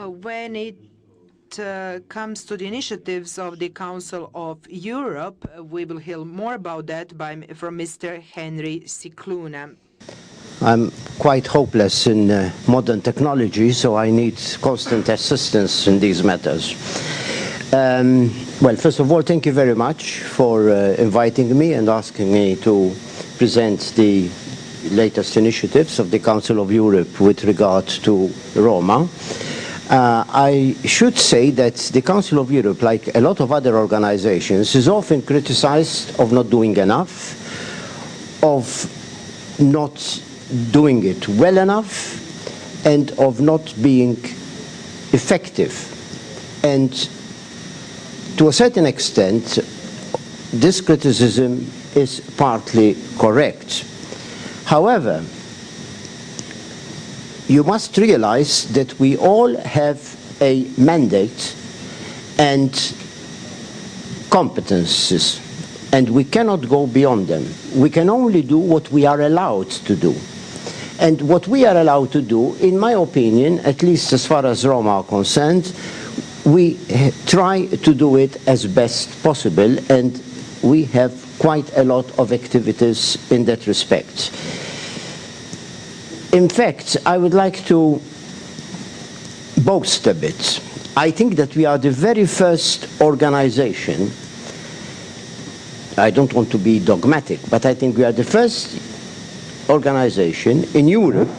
when it comes to the initiatives of the Council of Europe, we will hear more about that from Mr. Henry SCICLUNA. I'm quite hopeless in modern technology, so I need constant assistance in these matters. Well, first of all, thank you very much for inviting me and asking me to present the latest initiatives of the Council of Europe with regard to Roma. I should say that the Council of Europe, like a lot of other organizations, is often criticized of not doing enough, of not doing it well enough, and of not being effective. And to a certain extent, this criticism is partly correct. However, you must realize that we all have a mandate and competences, and we cannot go beyond them. We can only do what we are allowed to do. And what we are allowed to do, in my opinion, at least as far as Roma are concerned, we try to do it as best possible, and we have quite a lot of activities in that respect. In fact, I would like to boast a bit. I think that we are the very first organization, I don't want to be dogmatic, but I think we are the first organization in Europe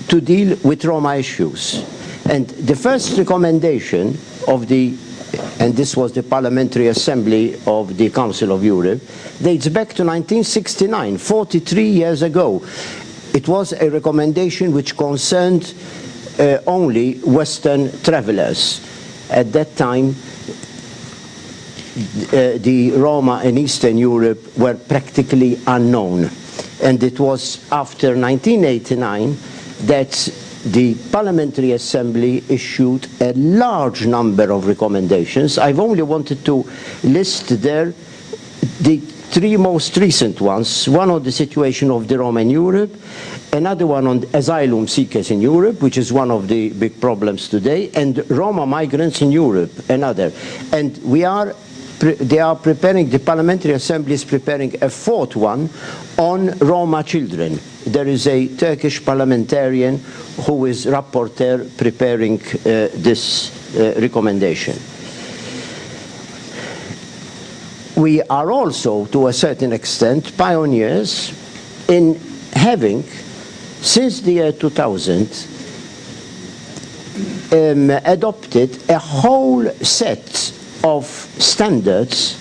to deal with Roma issues. And the first recommendation of and this was the Parliamentary Assembly of the Council of Europe, dates back to 1969, 43 years ago. It was a recommendation which concerned only Western travelers. At that time, the Roma in Eastern Europe were practically unknown. And it was after 1989 that the Parliamentary Assembly issued a large number of recommendations. I've only wanted to list there the three most recent ones. One on the situation of the Roma in Europe, another one on asylum seekers in Europe, which is one of the big problems today, and Roma migrants in Europe, another. And they are preparing, the Parliamentary Assembly is preparing a fourth one on Roma children. There is a Turkish parliamentarian who is rapporteur preparing this recommendation. We are also, to a certain extent, pioneers in having, since the year 2000, adopted a whole set of standards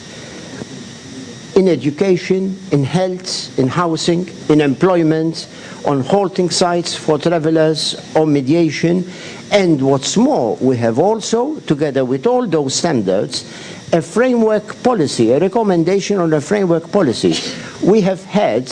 in education, in health, in housing, in employment, on halting sites for travelers, on mediation. And what's more, we have also, together with all those standards, a framework policy, a recommendation on a framework policy. We have had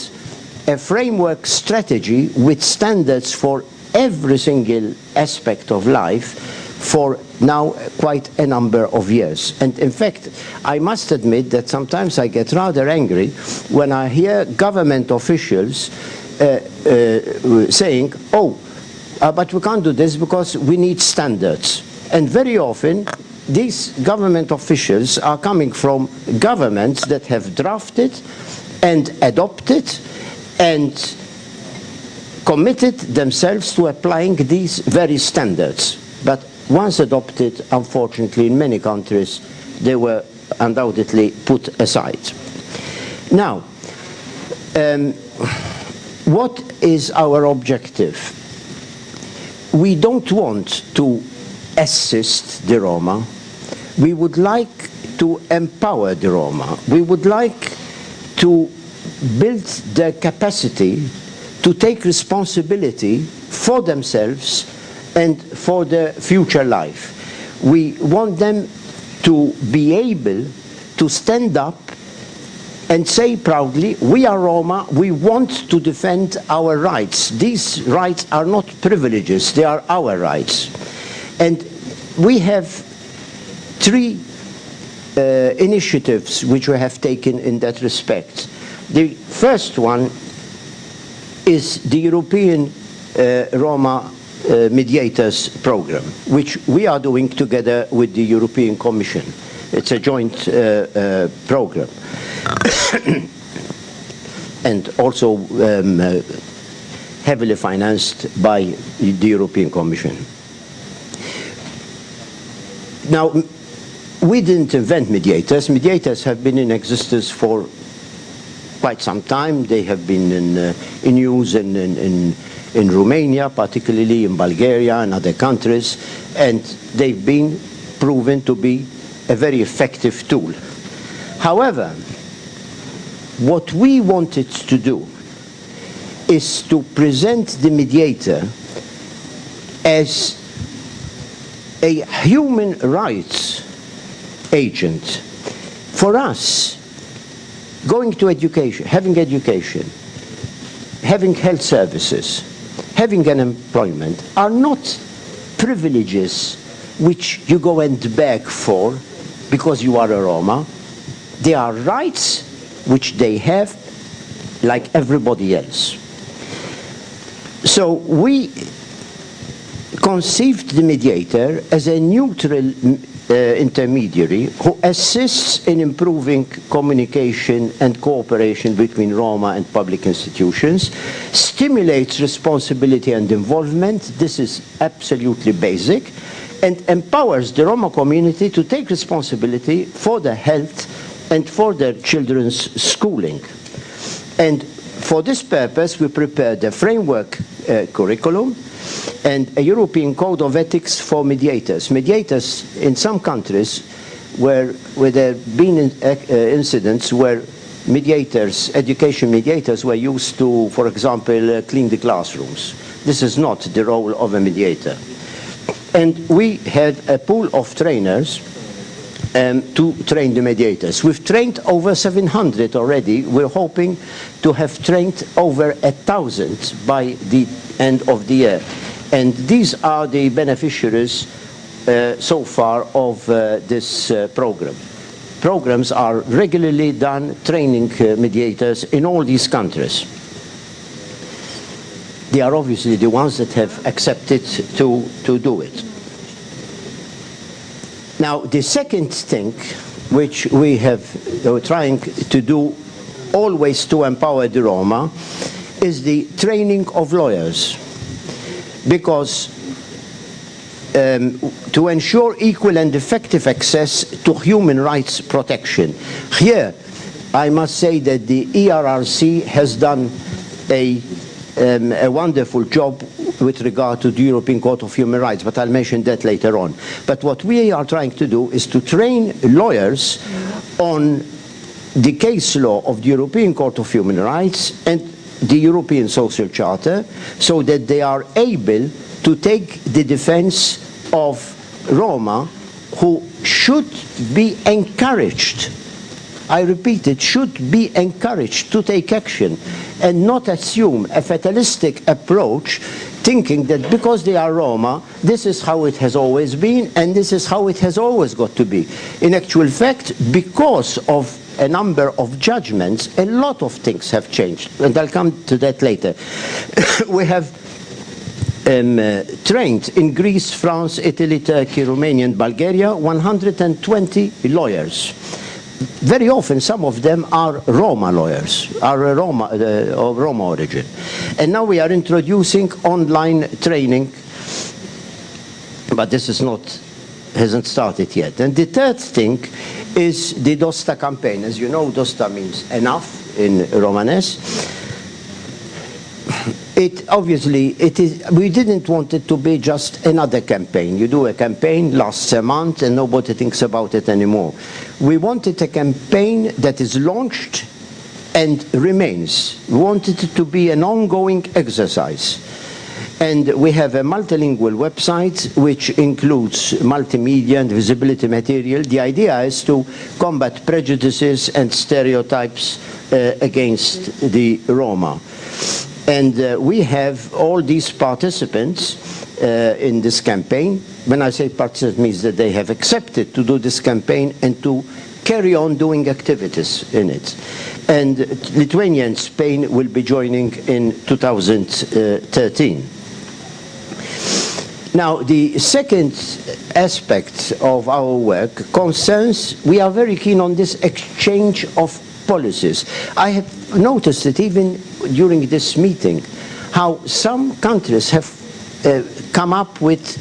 a framework strategy with standards for every single aspect of life for now quite a number of years. And in fact, I must admit that sometimes I get rather angry when I hear government officials saying, but we can't do this because we need standards. And very often, these government officials are coming from governments that have drafted and adopted and committed themselves to applying these very standards. But once adopted, unfortunately, in many countries, they were undoubtedly put aside. Now, what is our objective? We don't want to assist the Roma. We would like to empower the Roma. We would like to build their capacity to take responsibility for themselves and for their future life. We want them to be able to stand up and say proudly, we are Roma, we want to defend our rights. These rights are not privileges, they are our rights. And we have three initiatives which we have taken in that respect. The first one is the European Roma mediators program, which we are doing together with the European Commission. It's a joint program. And also heavily financed by the European Commission. Now, we didn't invent mediators. Mediators have been in existence for quite some time. They have been in use in Romania, particularly in Bulgaria and other countries, and they've been proven to be a very effective tool. However, what we wanted to do is to present the mediator as a human rights agent. For us, going to education, having health services, having an employment are not privileges which you go and beg for because you are a Roma. They are rights which they have like everybody else. So we conceived the mediator as a neutral intermediary who assists in improving communication and cooperation between Roma and public institutions, stimulates responsibility and involvement, this is absolutely basic, and empowers the Roma community to take responsibility for their health and for their children's schooling. And for this purpose, we prepared a framework curriculum and a European Code of Ethics for mediators. Mediators in some countries where there have been incidents where mediators, education mediators were used to, for example, clean the classrooms. This is not the role of a mediator. And we had a pool of trainers to train the mediators. We've trained over 700 already. We're hoping to have trained over 1,000 by the end of the year. And these are the beneficiaries so far of this program. Programs are regularly done training mediators in all these countries. They are obviously the ones that have accepted to do it. Now, the second thing which we're trying to do always to empower the Roma is the training of lawyers. Because to ensure equal and effective access to human rights protection. Here, I must say that the ERRC has done a wonderful job with regard to the European Court of Human Rights, but I'll mention that later on. But what we are trying to do is to train lawyers on the case law of the European Court of Human Rights and the European Social Charter, so that they are able to take the defense of Roma who should be encouraged, I repeat it, should be encouraged to take action and not assume a fatalistic approach thinking that because they are Roma, this is how it has always been and this is how it has always got to be. In actual fact, because of a number of judgments, a lot of things have changed, and I'll come to that later. We have trained in Greece, France, Italy, Turkey, Romania, and Bulgaria 120 lawyers. Very often, some of them are Roma lawyers, are of Roma origin. And now we are introducing online training, but this is hasn't started yet. And the third thing is the Dosta campaign. As you know, Dosta means enough in Romanes. We didn't want it to be just another campaign. You do a campaign, lasts a month, and nobody thinks about it anymore. We wanted a campaign that is launched and remains. We wanted it to be an ongoing exercise. And we have a multilingual website which includes multimedia and visibility material. The idea is to combat prejudices and stereotypes against the Roma. And we have all these participants in this campaign. When I say participants, it means that they have accepted to do this campaign and to carry on doing activities in it. And Lithuania and Spain will be joining in 2013. Now, the second aspect of our work concerns, we are very keen on this exchange of policies. I have noticed that even during this meeting, how some countries have come up with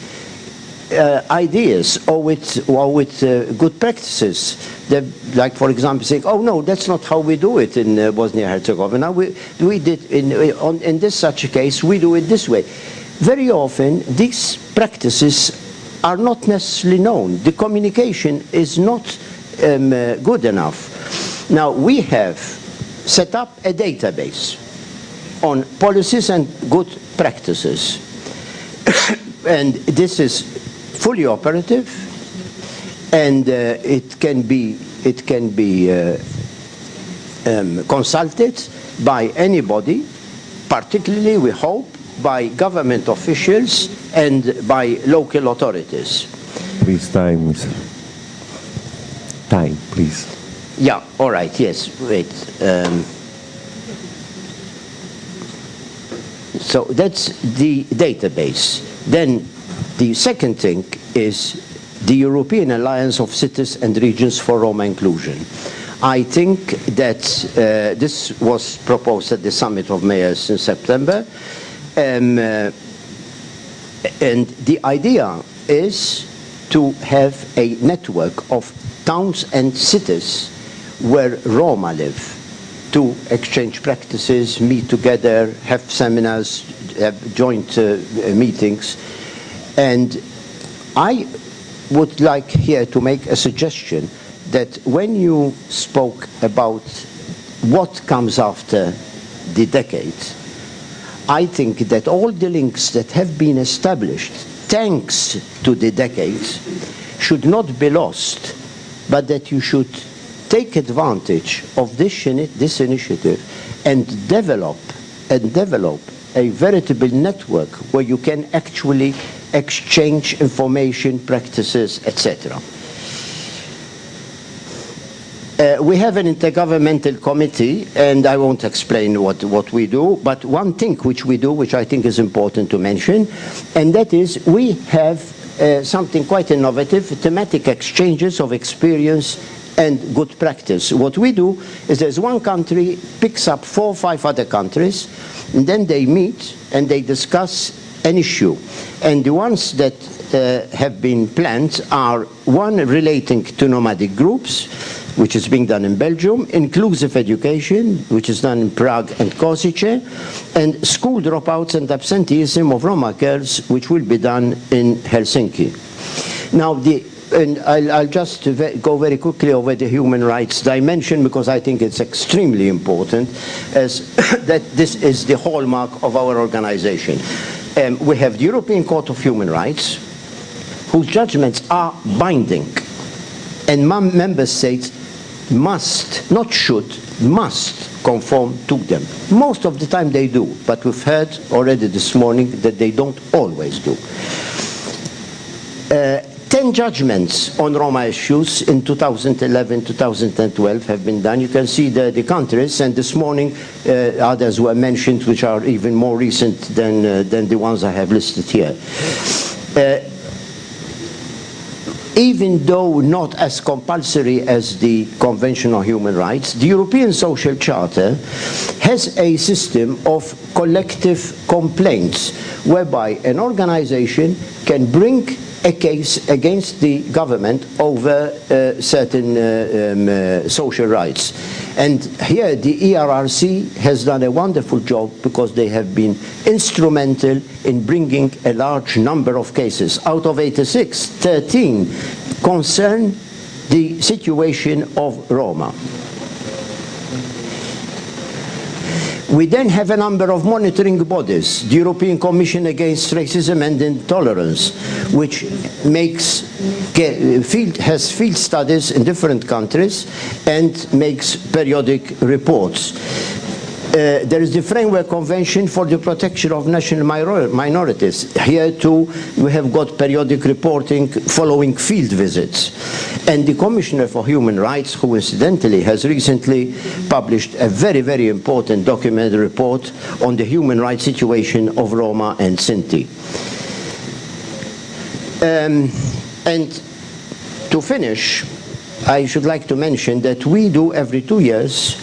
ideas or with good practices. Like, for example, saying, oh no, that's not how we do it in Bosnia-Herzegovina. We did, in this such a case, we do it this way. Very often, these practices are not necessarily known. The communication is not good enough. Now, we have set up a database on policies and good practices. And this is fully operative, and it can be consulted by anybody, particularly, we hope, by government officials and by local authorities. Please, time, time, please. Yeah, all right, yes, wait. So that's the database. Then the second thing is the European Alliance of Cities and Regions for Roma Inclusion. I think that this was proposed at the Summit of Mayors in September. And the idea is to have a network of towns and cities where Roma live, to exchange practices, meet together, have seminars, have joint meetings. And I would like here to make a suggestion that when you spoke about what comes after the decade, I think that all the links that have been established thanks to the decades should not be lost, but that you should take advantage of this initiative and develop a veritable network where you can actually exchange information, practices, etc. We have an intergovernmental committee, and I won't explain what we do, but one thing which we do, which I think is important to mention, and that is we have something quite innovative, thematic exchanges of experience and good practice. What we do is there's one country picks up 4 or 5 other countries, and then they meet and they discuss an issue. And the ones that have been planned are one relating to nomadic groups, which is being done in Belgium, inclusive education, which is done in Prague and Košice, and school dropouts and absenteeism of Roma girls, which will be done in Helsinki. Now, I'll just go very quickly over the human rights dimension, because I think it's extremely important, as that this is the hallmark of our organization. We have the European Court of Human Rights, whose judgments are binding, and member states must, not should, must conform to them. Most of the time they do, but we've heard already this morning that they don't always do. 10 judgments on Roma issues in 2011, 2012 have been done. You can see the countries, and this morning others were mentioned which are even more recent than the ones I have listed here. Even though not as compulsory as the Convention on Human Rights, the European Social Charter has a system of collective complaints whereby an organization can bring a case against the government over certain social rights. And here the ERRC has done a wonderful job, because they have been instrumental in bringing a large number of cases. Out of 86, 13 concern the situation of Roma. We then have a number of monitoring bodies, the European Commission Against Racism and Intolerance, which has field studies in different countries and makes periodic reports. There is the Framework Convention for the Protection of National Minorities. Here too we have got periodic reporting following field visits. And the Commissioner for Human Rights, who incidentally has recently published a very, very important documentary report on the human rights situation of Roma and Sinti. And to finish, I should like to mention that we do every 2 years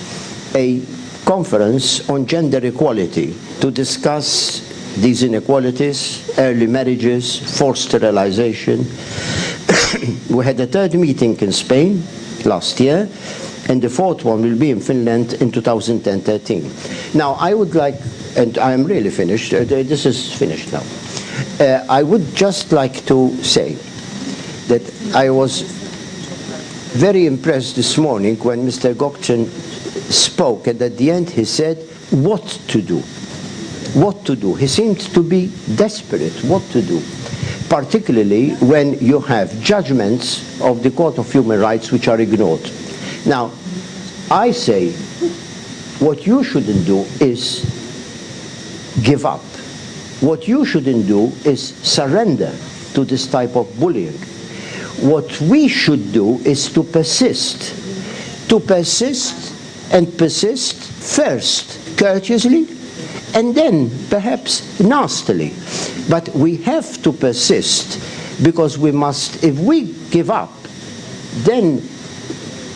a conference on gender equality to discuss these inequalities, early marriages, forced sterilization. We had a third meeting in Spain last year, and the fourth one will be in Finland in 2013. Now, I would like, and I am really finished, this is finished now. I would just like to say that I was very impressed this morning when Mr. Gokchen spoke, and at the end he said, what to do? What to do? He seemed to be desperate what to do, particularly when you have judgments of the Court of Human Rights which are ignored. Now, I say what you shouldn't do is give up. What you shouldn't do is surrender to this type of bullying. What we should do is to persist and persist first courteously and then perhaps nastily. But we have to persist, because we must, if we give up, then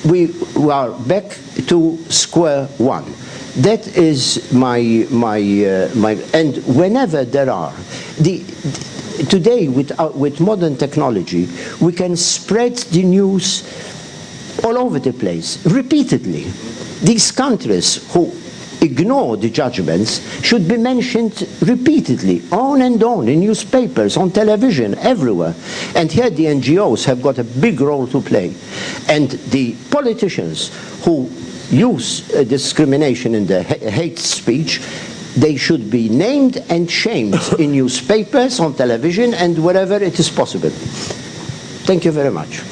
we are back to square one. That is my and whenever there are, today with modern technology, we can spread the news all over the place, repeatedly. These countries who ignore the judgments should be mentioned repeatedly, on and on, in newspapers, on television, everywhere. And here the NGOs have got a big role to play. And the politicians who use discrimination in the hate speech, they should be named and shamed in newspapers, on television, and wherever it is possible. Thank you very much.